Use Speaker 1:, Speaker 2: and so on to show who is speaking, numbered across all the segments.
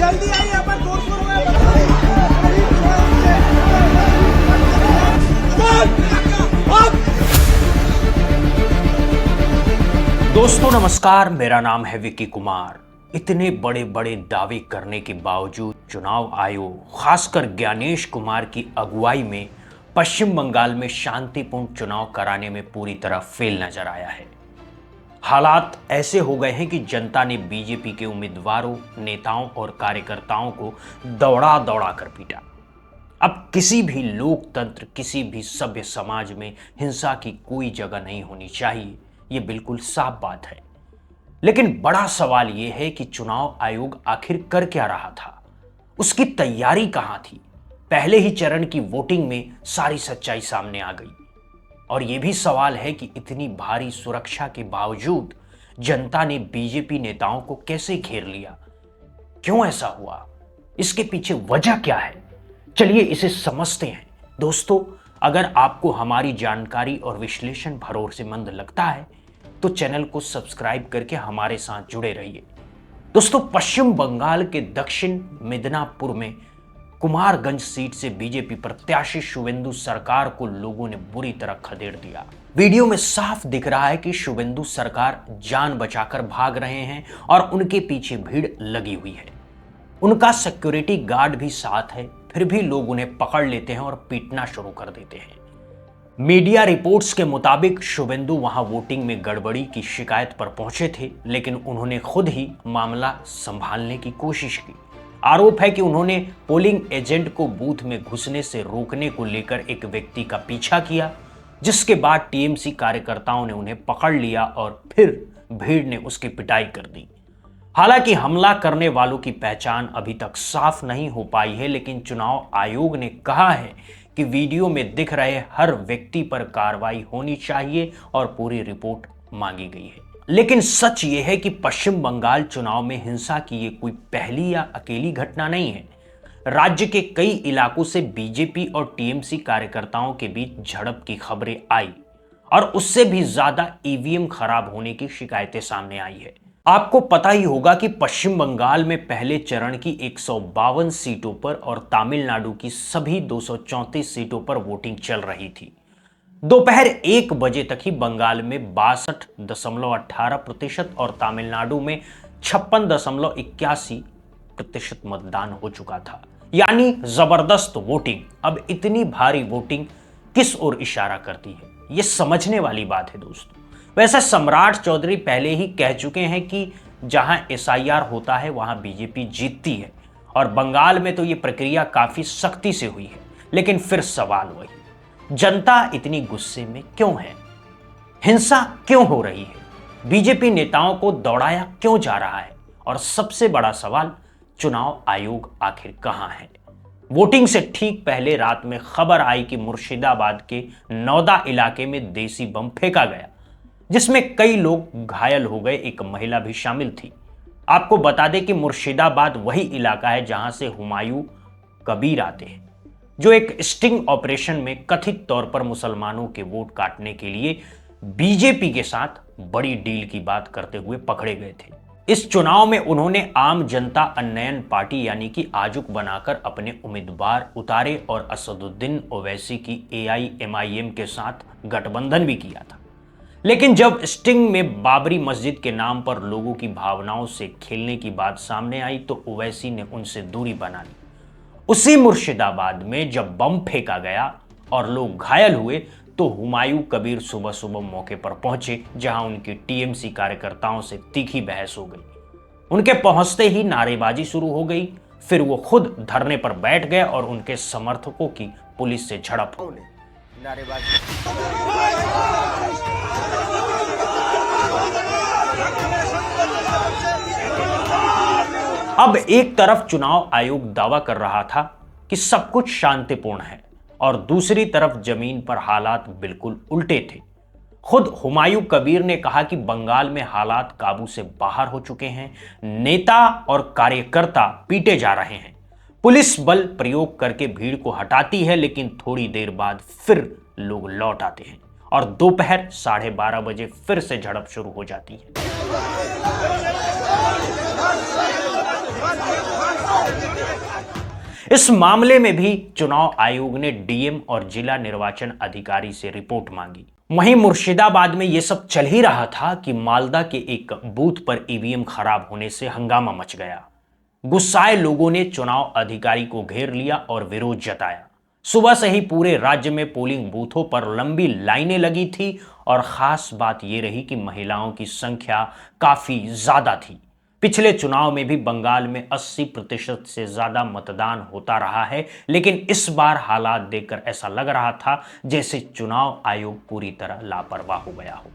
Speaker 1: जल्दी आइए, अपन जोधपुर में
Speaker 2: दोस्तों नमस्कार, मेरा नाम है विकी कुमार। इतने बड़े बड़े दावे करने के बावजूद चुनाव आयोग खासकर ज्ञानेश कुमार की अगुवाई में पश्चिम बंगाल में शांतिपूर्ण चुनाव कराने में पूरी तरह फेल नजर आया है। हालात ऐसे हो गए हैं कि जनता ने बीजेपी के उम्मीदवारों, नेताओं और कार्यकर्ताओं को दौड़ा दौड़ा कर पीटा। अब किसी भी लोकतंत्र, किसी भी सभ्य समाज में हिंसा की कोई जगह नहीं होनी चाहिए, ये बिल्कुल साफ बात है। लेकिन बड़ा सवाल यह है कि चुनाव आयोग आखिर कर क्या रहा था, उसकी तैयारी कहां थी। पहले ही चरण की वोटिंग में सारी सच्चाई सामने आ गई। और यह भी सवाल है कि इतनी भारी सुरक्षा के बावजूद जनता ने बीजेपी नेताओं को कैसे घेर लिया, क्यों ऐसा हुआ, इसके पीछे वजह क्या है। चलिए इसे समझते हैं। दोस्तों, अगर आपको हमारी जानकारी और विश्लेषण भरोसेमंद लगता है तो चैनल को सब्सक्राइब करके हमारे साथ जुड़े रहिए। दोस्तों, पश्चिम बंगाल के दक्षिण मिदनापुर में कुमारगंज सीट से बीजेपी प्रत्याशी शुवेंदु सरकार को लोगों ने बुरी तरह खदेड़ दिया। वीडियो में साफ दिख रहा है कि शुवेंदु सरकार जान बचाकर भाग रहे हैं और उनके पीछे भीड़ लगी हुई है। उनका सिक्योरिटी गार्ड भी साथ है, फिर भी लोग उन्हें पकड़ लेते हैं और पीटना शुरू कर देते हैं। मीडिया रिपोर्ट्स के मुताबिक शुवेंदु वहां वोटिंग में गड़बड़ी की शिकायत पर पहुंचे थे, लेकिन उन्होंने खुद ही मामला संभालने की कोशिश की। आरोप है कि उन्होंने पोलिंग एजेंट को बूथ में घुसने से रोकने को लेकर एक व्यक्ति का पीछा किया, जिसके बाद टीएमसी कार्यकर्ताओं ने उन्हें पकड़ लिया और फिर भीड़ ने उसकी पिटाई कर दी। हालांकि हमला करने वालों की पहचान अभी तक साफ नहीं हो पाई है, लेकिन चुनाव आयोग ने कहा है कि वीडियो में दिख रहे हर व्यक्ति पर कार्रवाई होनी चाहिए और पूरी रिपोर्ट मांगी गई है। लेकिन सच ये है कि पश्चिम बंगाल चुनाव में हिंसा की ये कोई पहली या अकेली घटना नहीं है। राज्य के कई इलाकों से बीजेपी और टीएमसी कार्यकर्ताओं के बीच झड़प की खबरें आई और उससे भी ज्यादा ईवीएम खराब होने की शिकायतें सामने आई है। आपको पता ही होगा कि पश्चिम बंगाल में पहले चरण की 152 सीटों पर और तमिलनाडु की सभी 234 सीटों पर वोटिंग चल रही थी। दोपहर 1 बजे तक ही बंगाल में 62.18% और तमिलनाडु में 56.81% मतदान हो चुका था। यानी जबरदस्त वोटिंग। अब इतनी भारी वोटिंग किस ओर इशारा करती है, यह समझने वाली बात है दोस्तों। वैसे सम्राट चौधरी पहले ही कह चुके हैं कि जहां एसआईआर होता है वहां बीजेपी जीतती है, और बंगाल में तो यह प्रक्रिया काफी सख्ती से हुई है। लेकिन फिर सवाल वही, जनता इतनी गुस्से में क्यों है, हिंसा क्यों हो रही है, बीजेपी नेताओं को दौड़ाया क्यों जा रहा है, और सबसे बड़ा सवाल, चुनाव आयोग आखिर कहां है। वोटिंग से ठीक पहले रात में खबर आई कि मुर्शिदाबाद के नौदा इलाके में देसी बम फेंका गया, जिसमें कई लोग घायल हो गए, एक महिला भी शामिल थी। आपको बता दें कि मुर्शिदाबाद वही इलाका है जहां से हुमायूं कबीर आते हैं, जो एक स्टिंग ऑपरेशन में कथित तौर पर मुसलमानों के वोट काटने के लिए बीजेपी के साथ बड़ी डील की बात करते हुए पकड़े गए थे। इस चुनाव में उन्होंने आम जनता उन्नयन पार्टी यानी कि आजुक बनाकर अपने उम्मीदवार उतारे और असदुद्दीन ओवैसी की एआईएमआईएम के साथ गठबंधन भी किया था। लेकिन जब स्टिंग में बाबरी मस्जिद के नाम पर लोगों की भावनाओं से खेलने की बात सामने आई तो ओवैसी ने उनसे दूरी बना ली। उसी मुर्शिदाबाद में जब बम फेंका गया और लोग घायल हुए तो हुमायूं कबीर सुबह सुबह मौके पर पहुंचे, जहां उनकी टीएमसी कार्यकर्ताओं से तीखी बहस हो गई। उनके पहुंचते ही नारेबाजी शुरू हो गई, फिर वो खुद धरने पर बैठ गए और उनके समर्थकों की पुलिस से झड़प हो गई। अब एक तरफ चुनाव आयोग दावा कर रहा था कि सब कुछ शांतिपूर्ण है और दूसरी तरफ जमीन पर हालात बिल्कुल उल्टे थे। खुद हुमायूं कबीर ने कहा कि बंगाल में हालात काबू से बाहर हो चुके हैं, नेता और कार्यकर्ता पीटे जा रहे हैं, पुलिस बल प्रयोग करके भीड़ को हटाती है, लेकिन थोड़ी देर बाद फिर लोग लौट आते हैं और दोपहर 12:30 बजे फिर से झड़प शुरू हो जाती है। इस मामले में भी चुनाव आयोग ने डीएम और जिला निर्वाचन अधिकारी से रिपोर्ट मांगी। वहीं मुर्शिदाबाद में यह सब चल ही रहा था कि मालदा के एक बूथ पर ईवीएम खराब होने से हंगामा मच गया। गुस्साए लोगों ने चुनाव अधिकारी को घेर लिया और विरोध जताया। सुबह से ही पूरे राज्य में पोलिंग बूथों पर लंबी लाइनें लगी थी और खास बात यह रही कि महिलाओं की संख्या काफी ज्यादा थी। पिछले चुनाव में भी बंगाल में 80% से ज्यादा मतदान होता रहा है, लेकिन इस बार हालात देखकर ऐसा लग रहा था जैसे चुनाव आयोग पूरी तरह लापरवाह हो गया हो।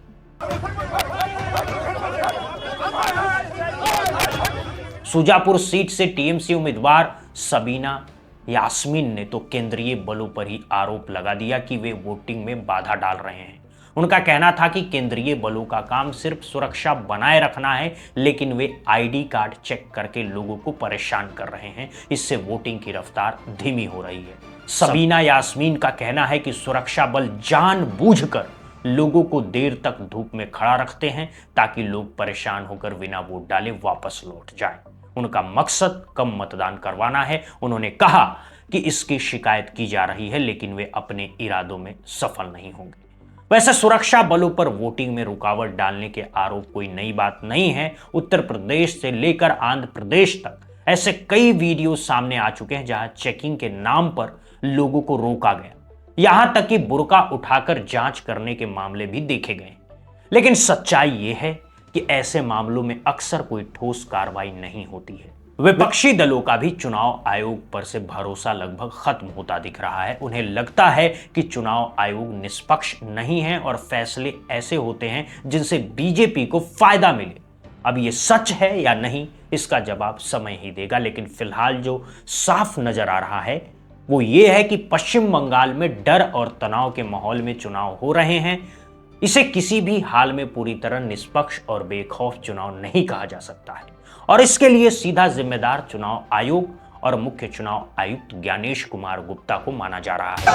Speaker 2: सुजापुर सीट से टीएमसी उम्मीदवार सबीना यास्मीन ने तो केंद्रीय बलों पर ही आरोप लगा दिया कि वे वोटिंग में बाधा डाल रहे हैं। उनका कहना था कि केंद्रीय बलों का काम सिर्फ सुरक्षा बनाए रखना है, लेकिन वे आईडी कार्ड चेक करके लोगों को परेशान कर रहे हैं। इससे वोटिंग की रफ्तार धीमी हो रही है। सबीना यास्मीन का कहना है कि सुरक्षा बल जानबूझकर लोगों को देर तक धूप में खड़ा रखते हैं ताकि लोग परेशान होकर बिना वोट डाले वापस लौट जाएं। उनका मकसद कम मतदान करवाना है। उन्होंने कहा कि इसकी शिकायत की जा रही है, लेकिन वे अपने इरादों में सफल नहीं होंगे। वैसे सुरक्षा बलों पर वोटिंग में रुकावट डालने के आरोप कोई नई बात नहीं है। उत्तर प्रदेश से लेकर आंध्र प्रदेश तक ऐसे कई वीडियो सामने आ चुके हैं जहां चेकिंग के नाम पर लोगों को रोका गया। यहां तक कि बुर्का उठाकर जांच करने के मामले भी देखे गए। लेकिन सच्चाई यह है कि ऐसे मामलों में अक्सर कोई ठोस कार्रवाई नहीं होती है। विपक्षी दलों का भी चुनाव आयोग पर से भरोसा लगभग खत्म होता दिख रहा है। उन्हें लगता है कि चुनाव आयोग निष्पक्ष नहीं है और फैसले ऐसे होते हैं जिनसे बीजेपी को फायदा मिले। अब ये सच है या नहीं, इसका जवाब समय ही देगा। लेकिन फिलहाल जो साफ नजर आ रहा है वो ये है कि पश्चिम बंगाल में डर और तनाव के माहौल में चुनाव हो रहे हैं। इसे किसी भी हाल में पूरी तरह निष्पक्ष और बेखौफ चुनाव नहीं कहा जा सकता है और इसके लिए सीधा जिम्मेदार चुनाव आयोग और मुख्य चुनाव आयुक्त ज्ञानेश कुमार गुप्ता को माना जा रहा है।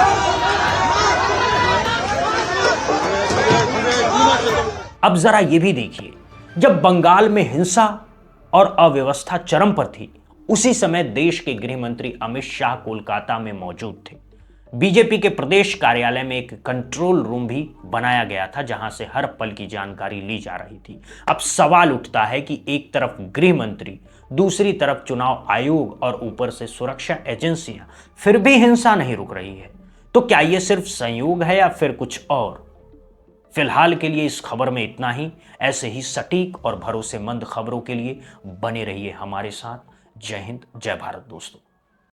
Speaker 2: अब जरा ये भी देखिए, जब बंगाल में हिंसा और अव्यवस्था चरम पर थी, उसी समय देश के गृह मंत्री अमित शाह कोलकाता में मौजूद थे। बीजेपी के प्रदेश कार्यालय में एक कंट्रोल रूम भी बनाया गया था जहां से हर पल की जानकारी ली जा रही थी। अब सवाल उठता है कि एक तरफ गृह मंत्री, दूसरी तरफ चुनाव आयोग और ऊपर से सुरक्षा एजेंसियां, फिर भी हिंसा नहीं रुक रही है। तो क्या यह सिर्फ संयोग है या फिर कुछ और? फिलहाल के लिए इस खबर में इतना ही। ऐसे ही सटीक और भरोसेमंद खबरों के लिए बने रहिए हमारे साथ। जय हिंद, जय भारत दोस्तों।